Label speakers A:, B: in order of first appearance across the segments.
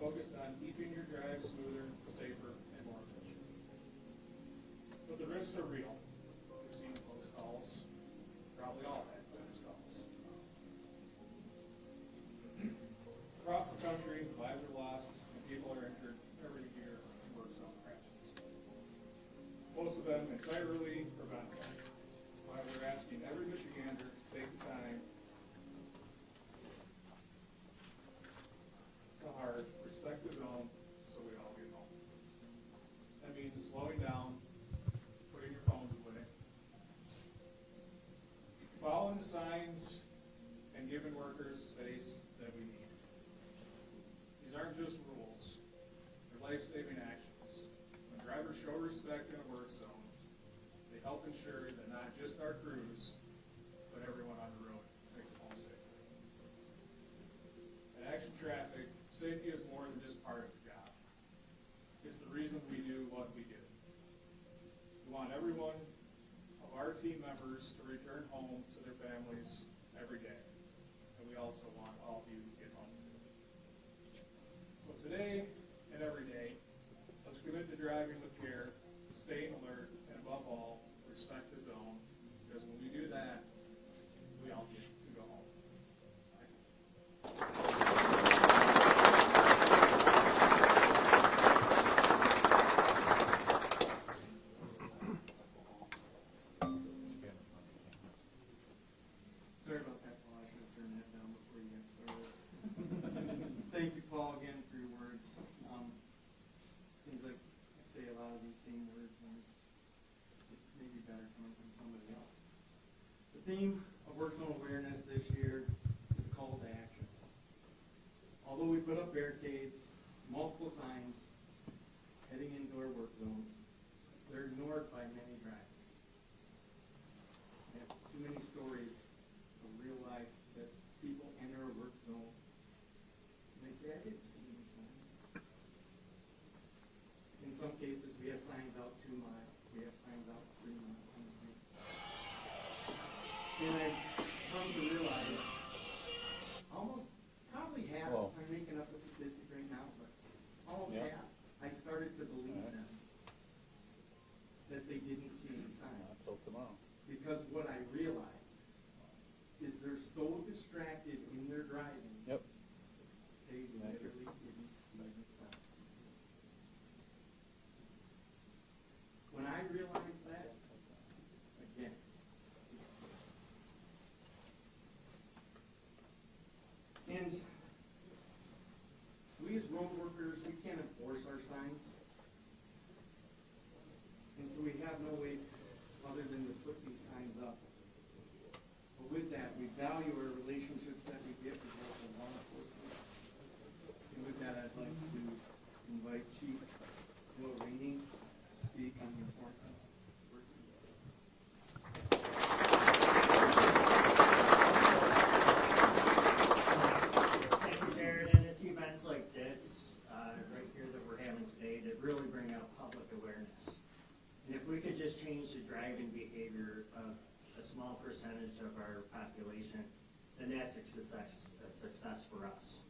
A: focused on keeping your drive smoother, safer, and more efficient. But the risks are real. We've seen close calls, probably all had close calls. Across the country, lives are lost and people are injured every year in work zone crashes. Most of them entirely preventable. That's why we're asking every Michigander to take the time to hard, respect the zone, so we all get home. That means slowing down, putting your phones away, following the signs, and giving workers the space that we need. These aren't just rules, they're life-saving actions. When drivers show respect in a work zone, they help ensure that not just our crews, but everyone on the road makes it home safely. At Action Traffic, safety is more than just part of the job. It's the reason we do what we do. We want every one of our team members to return home to their families every day. And we also want all of you to get home too. So today and every day, let's commit to driving with care, staying alert, and above all, respect the zone. Because when we do that, we all get to go home. Sorry about that, Paul. I should have turned that down before you got started. Thank you, Paul, again for your words. Seems like I say a lot of these same words, and it's maybe better coming from somebody else. The theme of Work Zone Awareness this year is a call to action. Although we put up barricades, multiple signs heading into our work zones, they're ignored by many drivers. We have too many stories of real life that people enter a work zone and they say, I didn't see any signs. In some cases, we have signs out 2 miles. We have signs out 3 miles. And I've come to realize almost, probably half, I'm making up a statistic right now, but almost half, I started to believe them that they didn't see any signs.
B: Until tomorrow.
A: Because what I realized is they're so distracted in their driving,
B: Yep.
A: they literally didn't see the sign. When I realized that, again, and we as road workers, we can't enforce our signs. And so we have no way other than to put these signs up. But with that, we value our relationships that we get with local law enforcement. And with that, I'd like to invite Chief Will Rainey to speak on the importance of working together.
C: Thank you, Jared. And it's events like this, right here that we're having today, that really bring out public awareness. And if we could just change the driving behavior of a small percentage of our population, then that's a success for us.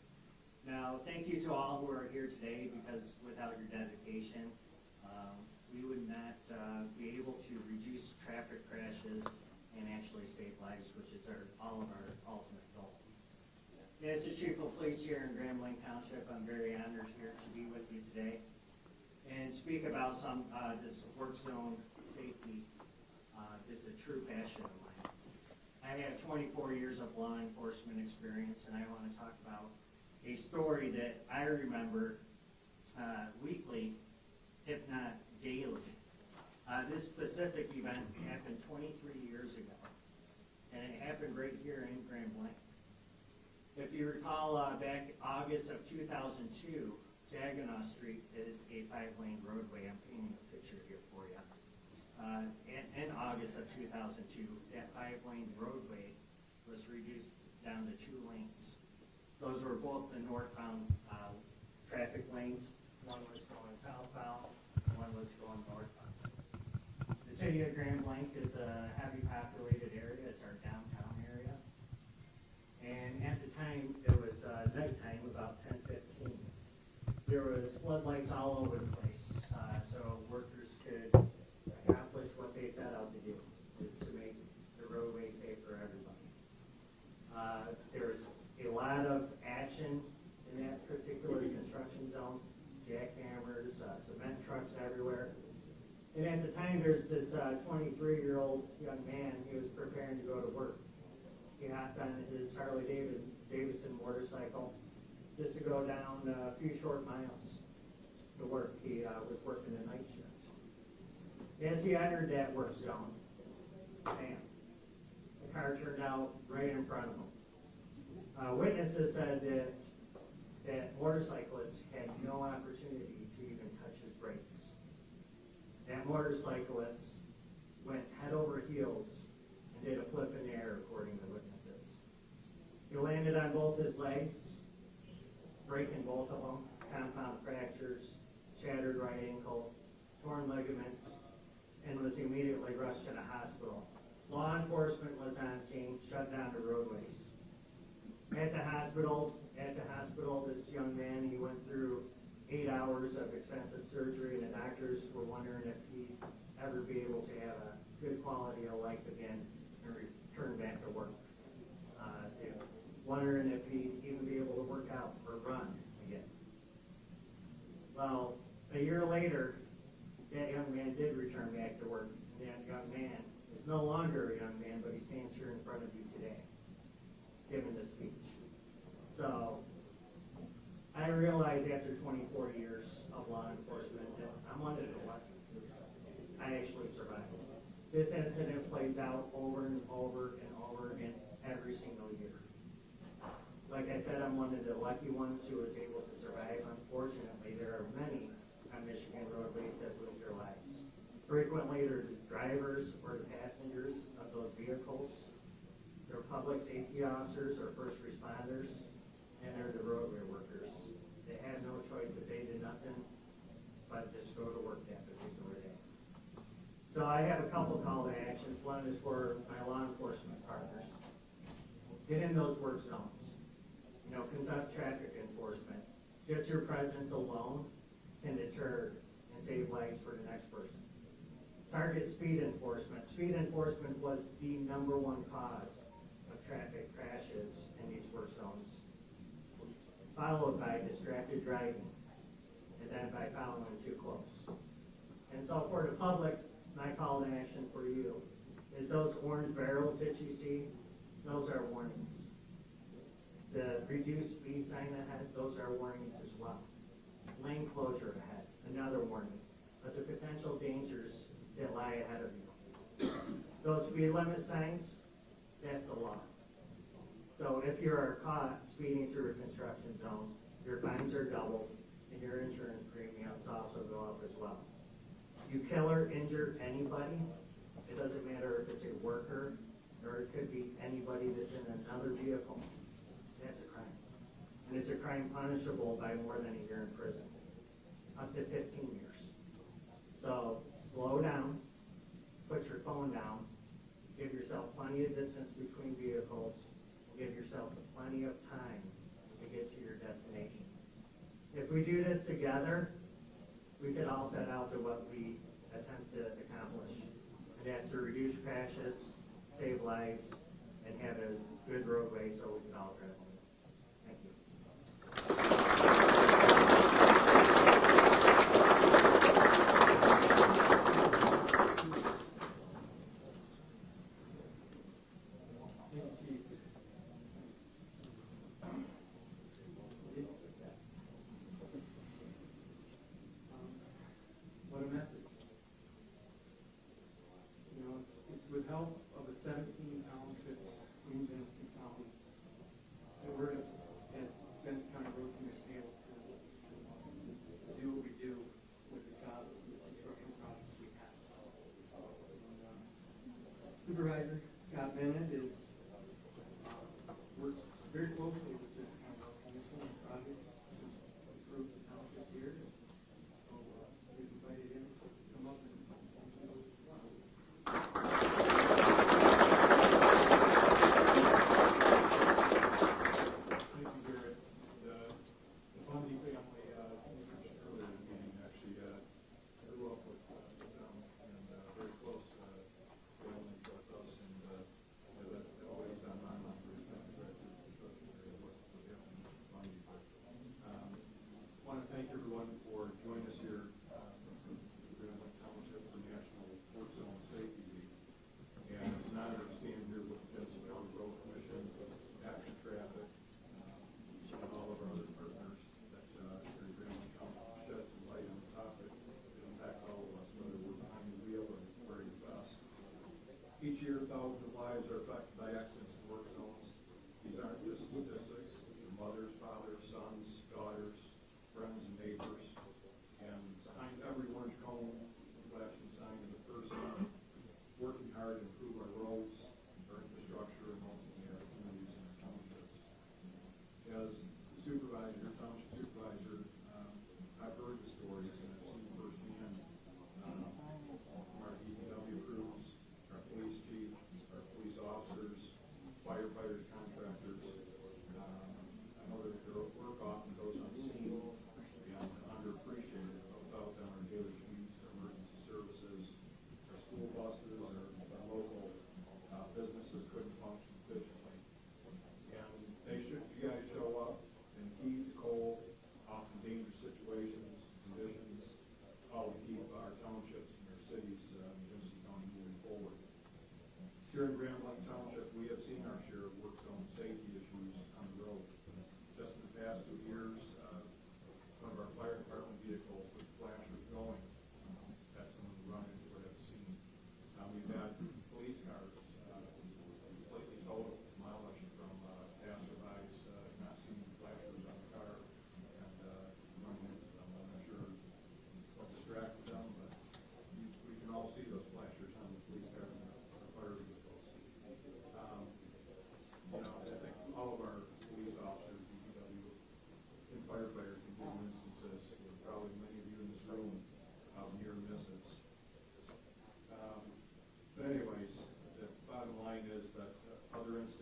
C: Now, thank you to all who are here today, because without your dedication, we would not be able to reduce traffic crashes and actually save lives, which is all of our ultimate goal. As the Chief of Police here in Grand Blanc Township, I'm very honored here to be with you today and speak about this work zone safety. This is a true passion of mine. I have 24 years of law enforcement experience, and I want to talk about a story that I remember weekly, if not daily. This specific event happened 23 years ago, and it happened right here in Grand Blanc. If you recall, back August of 2002, Saginaw Street is a 5-lane roadway. I'm painting a picture here for you. In August of 2002, that 5-lane roadway was reduced down to 2 lanes. Those were both the northbound traffic lanes. One was going southbound, one was going northbound. The city of Grand Blanc is a heavy populated area. It's our downtown area. And at the time, it was nighttime, about 10:15. was floodlights all over the place, so workers could accomplish what they set out to do, is to make the roadway safe for everybody. There was a lot of action in that particular construction zone, jackhammers, cement trucks everywhere. And at the time, there's this 23-year-old young man. He was preparing to go to work. He hopped on his Harley Davidson motorcycle just to go down a few short miles to work. He was working a night shift. As he entered that work zone, bam, the car turned out right in front of him. Witnesses said that motorcyclist had no opportunity to even touch his brakes. That motorcyclist went head over heels and did a flip in the air, according to witnesses. He landed on both his legs, breaking both of them, compound fractures, shattered right ankle, torn ligaments, and was immediately rushed to the hospital. Law enforcement was on scene, shut down the roadways. At the hospital, this young man, he went through 8 hours of extensive surgery, and the doctors were wondering if he'd ever be able to have a good quality of life again and return back to work. They were wondering if he'd even be able to work out or run again. Well, a year later, that young man did return back to work. And that young man is no longer a young man, but he stands here in front of you today, giving this speech. So, I realize after 24 years of law enforcement that I'm one of the lucky. I actually survived. This incident plays out over and over and over again every single year. Like I said, I'm one of the lucky ones who was able to survive. Unfortunately, there are many on Michigan roadways that lose their lives. Frequently, they're the drivers or the passengers of those vehicles. They're public safety officers or first responders, and they're the roadway workers. They had no choice if they did nothing but just go to work that particular day. So I have a couple call to actions. One is for my law enforcement partners. Get in those work zones. Conduct traffic enforcement. Just your presence alone can deter and save lives for the next person. Target speed enforcement. Speed enforcement was the #1 cause of traffic crashes in these work zones, followed by distracted driving, and then by following too close. And so for the public, my call to action for you is those orange barrels that you see, those are warnings. The reduced speed sign ahead, those are warnings as well. Lane closure ahead, another warning. But the potential dangers that lie ahead of you. Those speed limit signs, that's the law. So if you're caught speeding through a construction zone, your fines are doubled and your insurance premiums also go up as well. You kill or injure anybody, it doesn't matter if it's a worker or it could be anybody that's in another vehicle. That's a crime. And it's a crime punishable by more than a year in prison, up to 15 years. So slow down, put your phone down, give yourself plenty of distance between vehicles, and give yourself plenty of time to get to your destination. If we do this together, we could all set out to what we attempt to accomplish. And that's to reduce crashes, save lives, and have a good roadway so we can all drive home. Thank you.
A: What a message. It's with help of the 17 townships in Genesee County that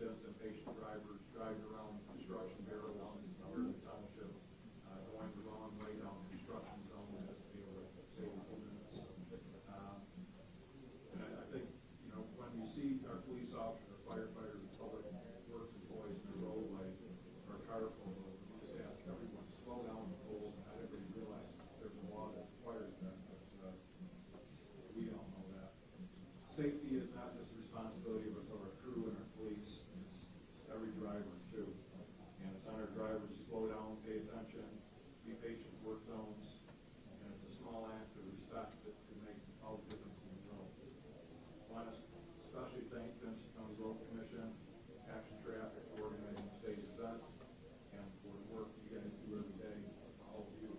B: incidents, impatient drivers driving around construction barrels in the township, going the wrong way down the construction zone, and just be able to save a few minutes. And I think, you know, when you see our police officers, our firefighters, public works employees in the roadway, or a car pulled over, we just ask everyone to slow down and pull, and not everybody realizes there's a law that requires that, but we don't know that. Safety is not just the responsibility of our crew and our police, it's every driver too. And it's on our drivers to slow down, pay attention, be patient in work zones, and it's a small act of respect that can make all the difference in the world. I want to especially thank Vincent County Road Commission, Action Traffic for organizing today's event, and for the work you guys do every day, all of you.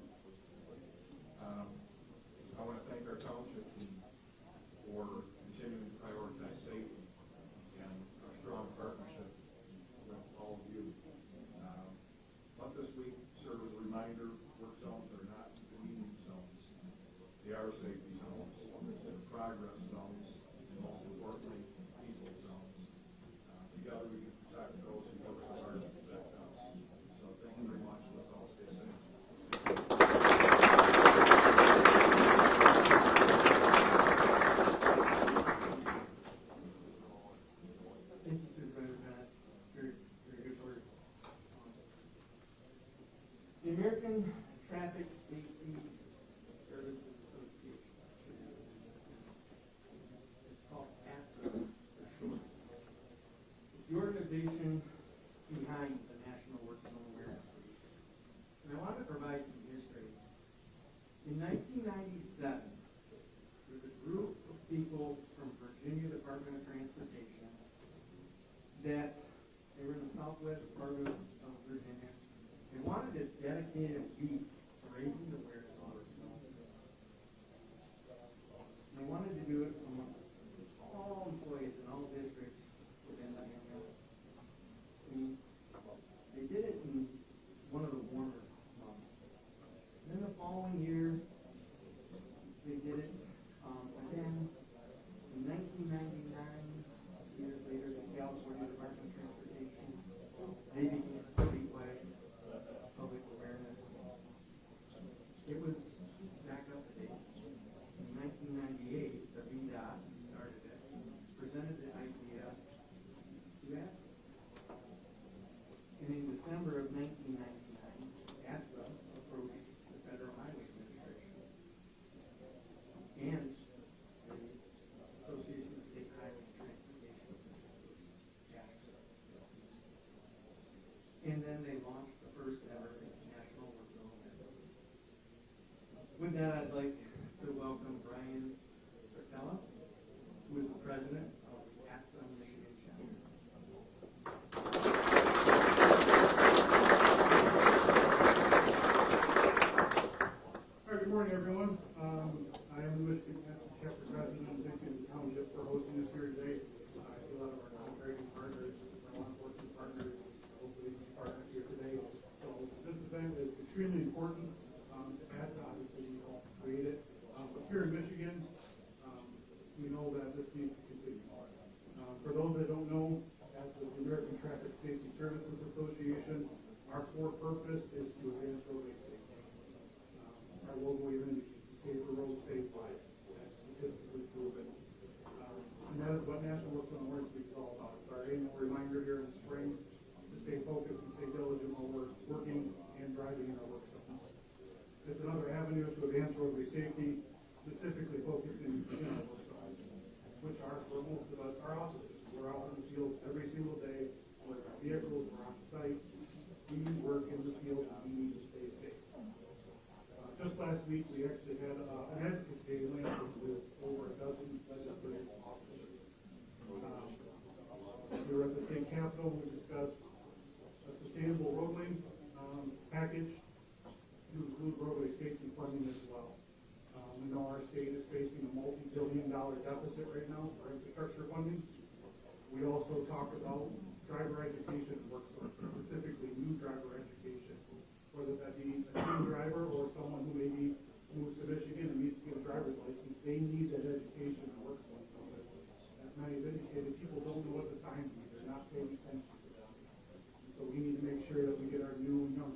B: I want to thank our township team for continuing to prioritize safety and our strong partnership with all of you. Let this week serve as a reminder, work zones are not convenience zones. They are safety zones, they're progress zones, and most importantly, people zones. Together we can protect those who work so hard to protect us. So thank you very much. Let's all stay safe.
A: Thank you, Supervisor Bennett. Very, very good work. The American Traffic Safety Services Association. It's called ATSA for short. It's the organization behind the National Work Zone Awareness Week. And I want to provide some history. In 1997, there was a group of people from Virginia Department of Transportation that they were in the southwest part of Virginia. They wanted a dedicated week to raising awareness on work zones. They wanted to do it amongst all employees in all districts within the area. And they did it in one of the warmer months. And then the following year, they did it again in 1999. Years later, the California Department of Transportation, they began statewide public awareness. It was back up to date. In 1998, the VDOT started it, presented the idea to ATSA. And in December of 1999, ATSA approached the Federal Highway Administration and the Association of State Highway Transportation. And then they launched the first ever National Work Zone Awareness. With that, I'd like to welcome Brian Bertella, who is the president of ATSA Michigan Chapter.
D: All right, good morning, everyone. I am the Michigan Chapter President, and thank you to the township for hosting us here today. I see a lot of our contracting partners, our law enforcement partners, hopefully partners here today. So this event is extremely important. ATSA obviously created it. But here in Michigan, we know that this needs to continue. For those that don't know, ATSA is the American Traffic Safety Services Association. Our core purpose is to advance roadway safety. Our logo even indicates safer roads, safe lives. That's statistically proven. And that is what National Work Zone Awareness Week is all about. It's our annual reminder here in the spring to stay focused and stay diligent while we're working and driving in our work zones. It's another avenue to advance roadway safety, specifically focusing in our work zones, which are, for most of us, our offices. We're out in the field every single day with our vehicles, we're on site. We work in the field and we need to stay safe. Just last week, we actually had an advocacy day in Lansing with over a dozen legislative officers. We were at the state capitol. We discussed a sustainable roadway package to include roadway safety funding as well. We know our state is facing a multi-billion-dollar deficit right now for infrastructure funding. We also talked about driver education and work zones, specifically new driver education, whether that be a new driver or someone who maybe moves to Michigan and needs to get a driver's license. They need that education and work zone. As many have indicated, people don't know what the signs mean. They're not paying attention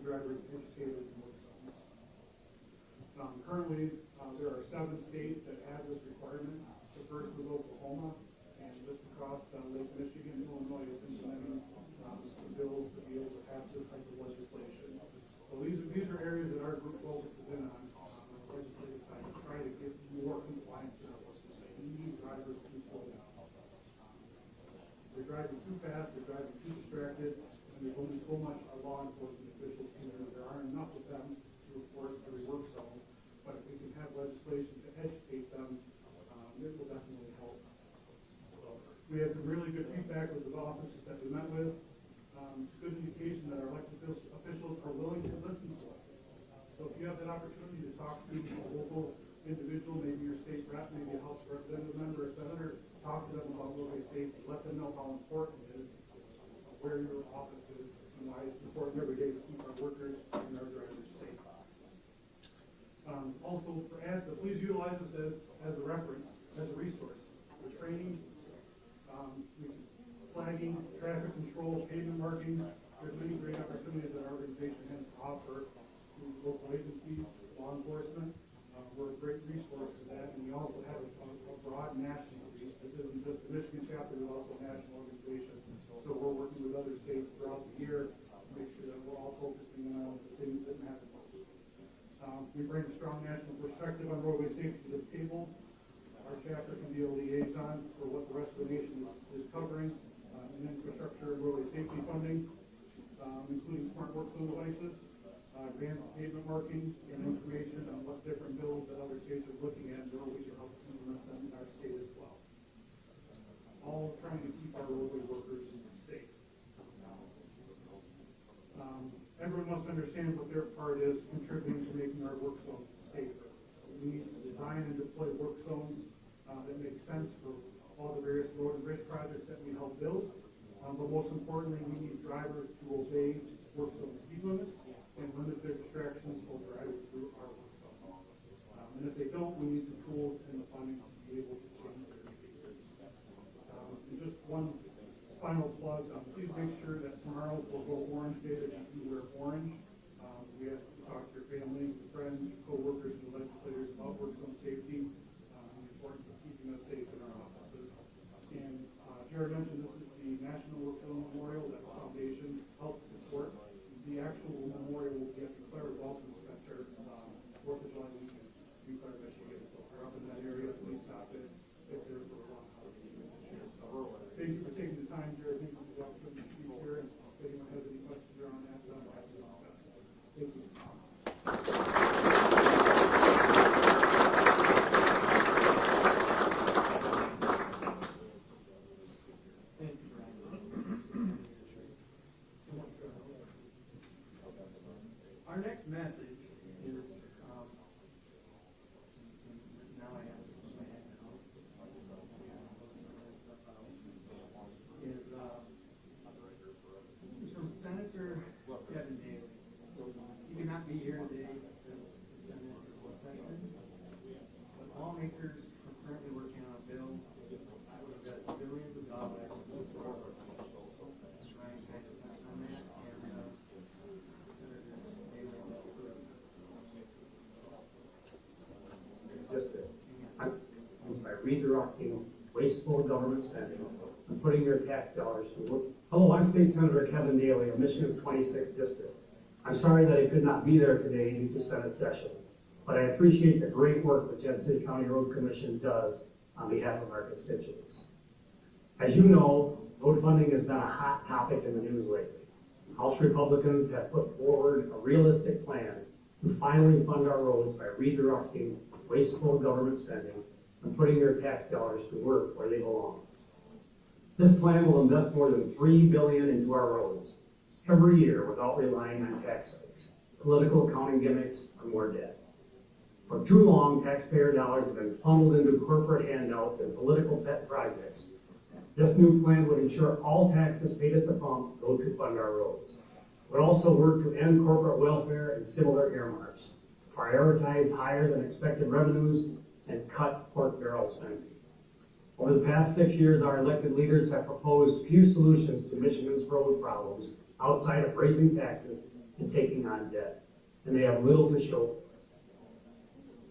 D: drivers educated in work zones. Currently, there are 7 states that have this requirement. The first was Oklahoma, and just across Lake Michigan, Illinois is implementing the bills to be able to pass this type of legislation. So these are areas that our group focuses in on the legislative side to try to get more compliance in our work society. We need drivers to slow down. They're driving too fast, they're driving too distracted, and there's only so much our law enforcement officials can do. There aren't enough of them to enforce every work zone, but if we can have legislation to educate them, it will definitely help. So we had some really good feedback with the officers that we met with. It's a good indication that our elected officials are willing to listen to us. So if you have that opportunity to talk to a local individual, maybe your state rep, maybe a House representative member, or senator, talk to them about Roadway safety. Let them know how important it is, where your office is, and why it's important every day to keep our workers and our drivers safe. Also, for ADSA, please utilize this as a reference, as a resource for training, flagging, traffic control, pavement markings. There's many great opportunities that our organization has to offer to local agencies, law enforcement. We're a great resource for that, and we also have a broad national reach. This isn't just the Michigan chapter, we're also a national organization. So we're working with other states throughout the year to make sure that we're all focusing on the things that matter most. We bring a strong national perspective on roadway safety to the table. Our chapter can be a liaison for what the rest of the nation is covering in infrastructure and roadway safety funding, including smart work zone devices, advanced pavement markings, and information on what different bills that other states are looking at and where we can help implement them in our state as well. All trying to keep our roadway workers safe. Everyone must understand what their part is contributing to making our work zones safer. We need to design and deploy work zones that make sense for all the various road and bridge projects that we help build. But most importantly, we need drivers to obey work zone speed limits and limit their distractions while driving through our work zone. And if they don't, we need the tools and the funding to be able to change their behavior. And just one final plug, please make sure that tomorrow will go Orange Day, that you wear orange. We have to talk to your family, friends, co-workers, and legislators about work zone safety and the importance of keeping us safe in our offices. And Jared mentioned this is the National Work Zone Memorial that the foundation helps support. The actual memorial will be at the Clare Welcome Center 4th of July weekend in Clare, Michigan. So if you're up in that area, please stop in if there's a long holiday this year. So thank you for taking the time, Jared. Thank you for the opportunity to speak here. And if anyone has any questions around that, I'm happy to discuss. Thank you.
A: Thank you, Brian. Our next message is, now I have it in my head now. Is from Senator Kevin Daly. He could not be here today because the Senate is in session, but lawmakers are currently working on a bill that would invest billions of dollars in roads. Ryan kind of touched on that, and Senator Daly will approve.
E: Just by redirecting wasteful government spending and putting your tax dollars to work. Hello, I'm State Senator Kevin Daly of Michigan's 26th District. I'm sorry that I could not be there today due to Senate session, but I appreciate the great work the Genesee City County Road Commission does on behalf of our constituents. As you know, road funding has been a hot topic in the news lately. House Republicans have put forward a realistic plan to finally fund our roads by redirecting wasteful government spending and putting their tax dollars to work where they belong. This plan will invest more than $3 billion into our roads every year without relying on tax hikes, political accounting gimmicks, or more debt. For too long, taxpayer dollars have been funneled into corporate handouts and political pet projects. This new plan would ensure all taxes paid at the pump go to fund our roads. It would also work to end corporate welfare and similar earmarks, prioritize higher than expected revenues, and cut pork barrel spending. Over the past 6 years, our elected leaders have proposed few solutions to Michigan's road problems outside of raising taxes and taking on debt, and they have little to show for it.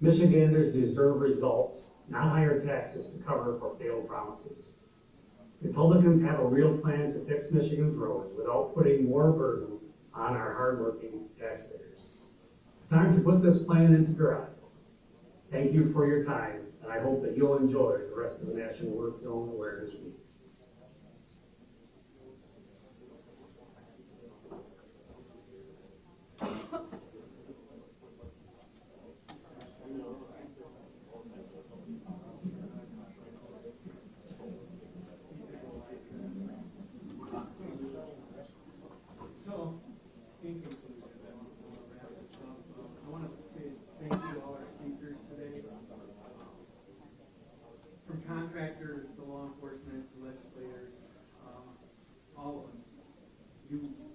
E: Michiganders deserve results, not higher taxes to cover for failed promises. Republicans have a real plan to fix Michigan's roads without putting more burden on our hardworking taxpayers. It's time to put this plan into drive. Thank you for your time, and I hope that you'll enjoy the rest of the National Work Zone Awareness Week.
A: So, in conclusion, we'll wrap this up. I want to say thank you to all our speakers today. From contractors to law enforcement to legislators, all of them. You